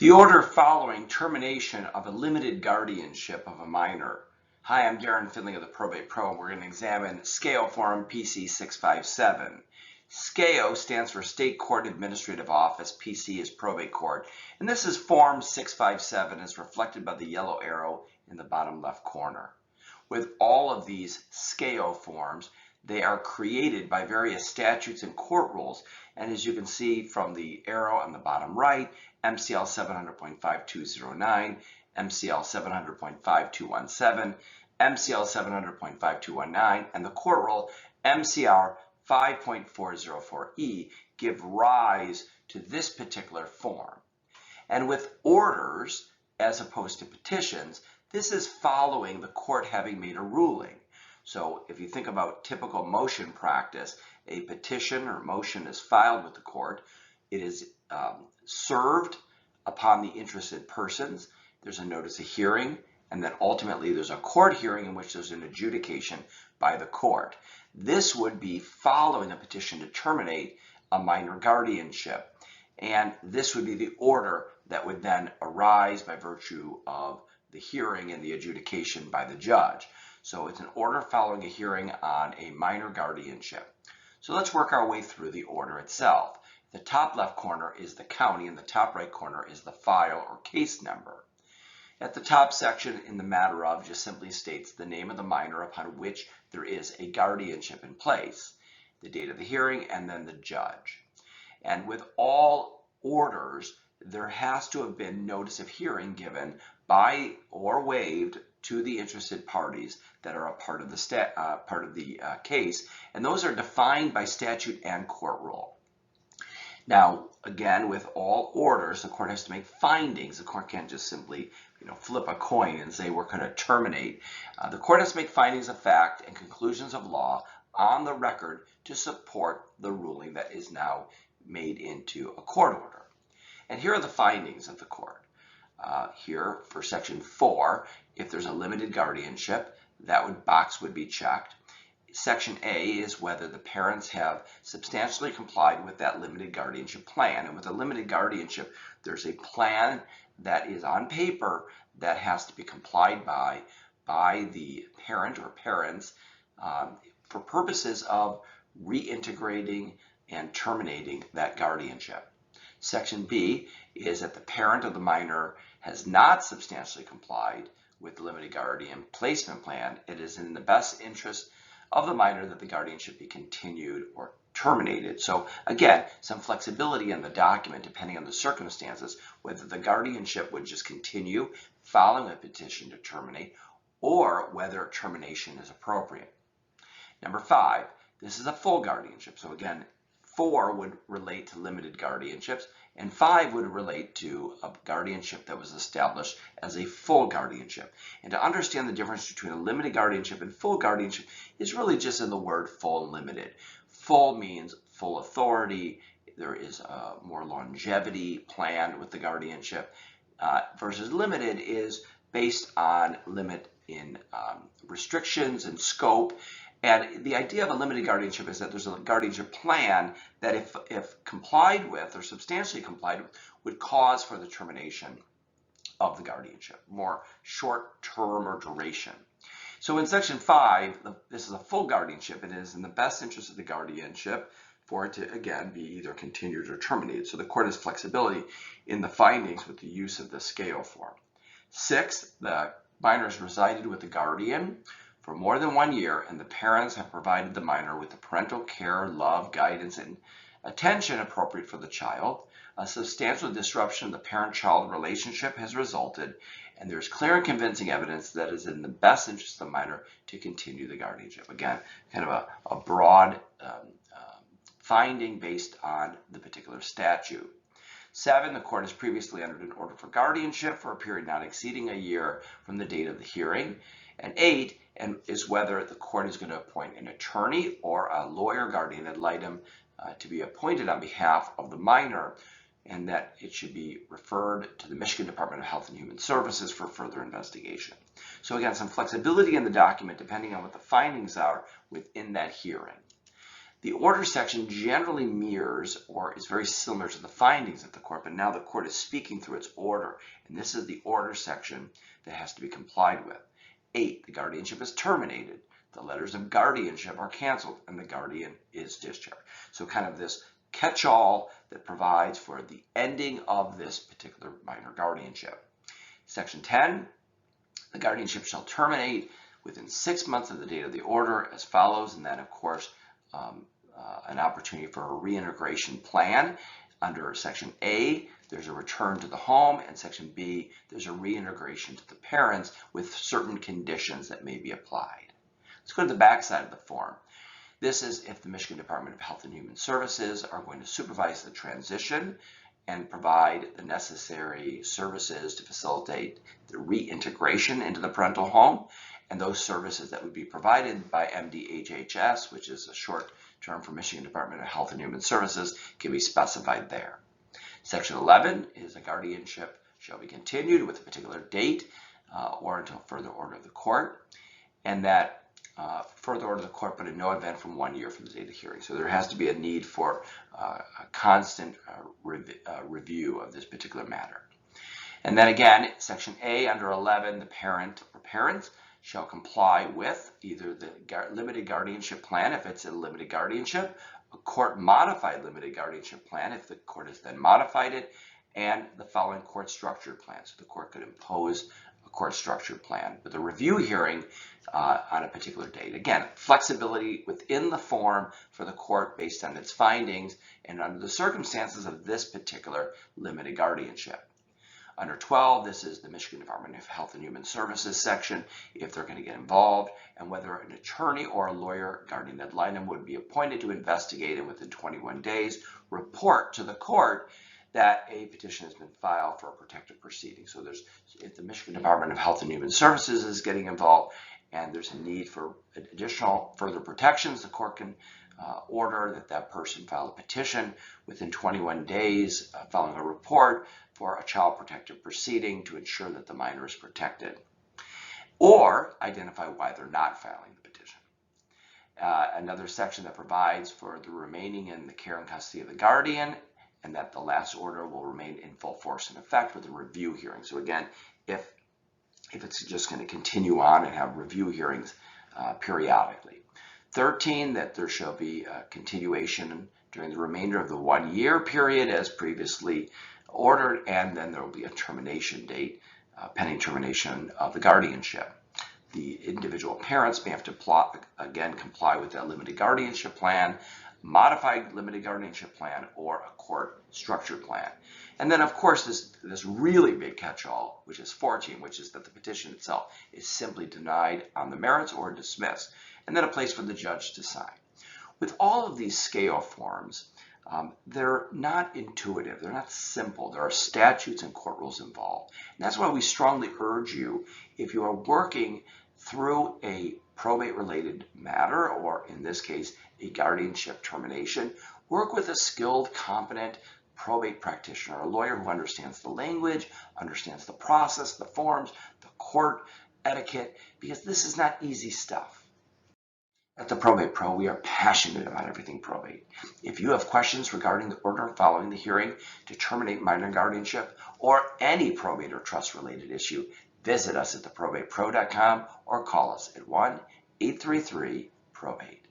The order following termination of a limited guardianship of a minor. Hi, I'm Darren Findling of the Probate Pro, and we're going to examine SCAO Form PC 657. SCAO stands for State Court Administrative Office, PC is Probate Court, and this is Form 657 as reflected by the yellow arrow in the bottom left corner. With all of these SCAO forms, they are created by various statutes and court rules, and as you can see from the arrow on the bottom right, MCL 700.5209, MCL 700.5217, MCL 700.5219, and the court rule MCR 5.404E give rise to this particular form. And with orders, as opposed to petitions, this is following the court having made a ruling. So if you think about typical motion practice, a petition or motion is filed with the court. It is served upon the interested persons. There's a notice of hearing, and then ultimately there's a court hearing in which there's an adjudication by the court. This would be following a petition to terminate a minor guardianship, and this would be the order that would then arise by virtue of the hearing and the adjudication by the judge. So it's an order following a hearing on a minor guardianship. So let's work our way through the order itself. The top left corner is the county, and the top right corner is the file or case number. At the top section in the matter of just simply states the name of the minor upon which there is a guardianship in place, the date of the hearing, and then the judge. And with all orders, there has to have been notice of hearing given by or waived to the interested parties that are a part of the case, and those are defined by statute and court rule. Now, again, with all orders, the court has to make findings. The court can't just simply, flip a coin and say we're going to terminate. The court has to make findings of fact and conclusions of law on the record to support the ruling that is now made into a court order. And here are the findings of the court. Here for section 4, if there's a limited guardianship, that box would be checked. Section A is whether the parents have substantially complied with that limited guardianship plan. And with a limited guardianship, there's a plan that is on paper that has to be complied by the parent or parents for purposes of reintegrating and terminating that guardianship. Section B is that the parent of the minor has not substantially complied with the limited guardian placement plan. It is in the best interest of the minor that the guardianship be continued or terminated. So again, some flexibility in the document depending on the circumstances, whether the guardianship would just continue following a petition to terminate or whether termination is appropriate. Number 5, this is a full guardianship. So again, 4 would relate to limited guardianships, and 5 would relate to a guardianship that was established as a full guardianship. And to understand the difference between a limited guardianship and full guardianship is really just in the word full and limited. Full means full authority. There is more longevity planned with the guardianship, versus limited is based on limit in restrictions and scope. And the idea of a limited guardianship is that there's a guardianship plan that if complied with or substantially complied with would cause for the termination of the guardianship, more short-term or duration. So in section 5, this is a full guardianship. It is in the best interest of the guardianship for it to, again, be either continued or terminated. So the court has flexibility in the findings with the use of the scale form. 6, the minor has resided with the guardian for more than 1 year, and the parents have provided the minor with the parental care, love, guidance, and attention appropriate for the child. A substantial disruption of the parent-child relationship has resulted, and there's clear and convincing evidence that it is in the best interest of the minor to continue the guardianship. Again, kind of a broad finding based on the particular statute. 7, the court has previously entered an order for guardianship for a period not exceeding a year from the date of the hearing. And 8 is whether the court is going to appoint an attorney or a lawyer guardian ad litem to be appointed on behalf of the minor, and that it should be referred to the Michigan Department of Health and Human Services for further investigation. So again, some flexibility in the document depending on what the findings are within that hearing. The order section generally mirrors or is very similar to the findings of the court, but now the court is speaking through its order, and this is the order section that has to be complied with. 8, the guardianship is terminated. The letters of guardianship are canceled, and the guardian is discharged. So kind of this catch-all that provides for the ending of this particular minor guardianship. Section 10, the guardianship shall terminate within 6 months of the date of the order as follows, and then of course an opportunity for a reintegration plan. Under Section A, there's a return to the home, and Section B, there's a reintegration to the parents with certain conditions that may be applied. Let's go to the back side of the form. This is if the Michigan Department of Health and Human Services are going to supervise the transition and provide the necessary services to facilitate the reintegration into the parental home. And those services that would be provided by MDHHS, which is a short term for Michigan Department of Health and Human Services, can be specified there. Section 11 is a guardianship shall be continued with a particular date or until further order of the court, and that further order of the court, but in no event from 1 year from the date of the hearing. So there has to be a need for a constant review of this particular matter. And then again, Section A under 11, the parent or parents shall comply with either the limited guardianship plan if it's a limited guardianship, a court modified limited guardianship plan if the court has then modified it, and the following court structured plan. So the court could impose a court structured plan with a review hearing on a particular date. Again, flexibility within the form for the court based on its findings and under the circumstances of this particular limited guardianship. Under 12, this is the Michigan Department of Health and Human Services section, if they're going to get involved, and whether an attorney or a lawyer, guardian ad litem, would be appointed to investigate and within 21 days report to the court that a petition has been filed for a protective proceeding. So if the Michigan Department of Health and Human Services is getting involved and there's a need for additional further protections, the court can order that that person file a petition within 21 days following a report for a child protective proceeding to ensure that the minor is protected, or identify why they're not filing the petition. Another section that provides for the remaining in the care and custody of the guardian, and that the last order will remain in full force and effect with a review hearing. So again, if it's just going to continue on and have review hearings periodically. 13, that there shall be a continuation during the remainder of the 1 year period as previously ordered, and then there will be a termination date pending termination of the guardianship. The individual parents may have to comply with that limited guardianship plan, modified limited guardianship plan, or a court structured plan. And then of course this really big catch-all, which is 14, which is that the petition itself is simply denied on the merits or dismissed, and then a place for the judge to sign. With all of these scale forms, they're not intuitive, they're not simple. There are statutes and court rules involved. And that's why we strongly urge you, if you are working through a probate-related matter, or in this case, a guardianship termination, work with a skilled, competent probate practitioner, a lawyer who understands the language, understands the process, the forms, the court etiquette, because this is not easy stuff. At the Probate Pro, we are passionate about everything probate. If you have questions regarding the order following the hearing to terminate minor guardianship or any probate or trust-related issue, visit us at theprobatepro.com or call us at 1-833-PROBATE.